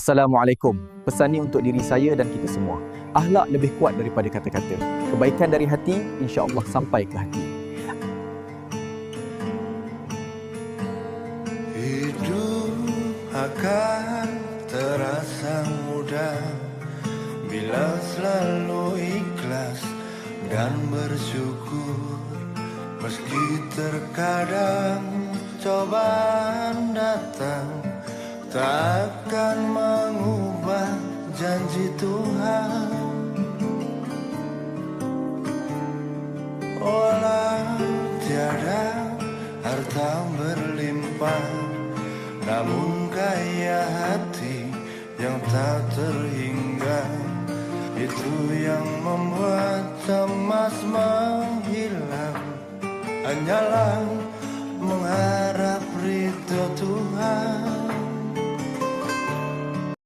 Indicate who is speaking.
Speaker 1: Assalamualaikum. Pesan ni untuk diri saya dan kita semua. Akhlak lebih kuat daripada kata-kata. Kebaikan dari hati, insya-Allah sampai ke hati.
Speaker 2: Hidup akan terasa mudah bila selalu ikhlas dan bersyukur. Meski terkadang cobaan datang, takkan mengubah janji Tuhan. Walau tiada harta berlimpah, namun kaya hati yang tak terhingga, itu yang membuat cemas menghilang. Hanyalah mengharap ridho Tuhan.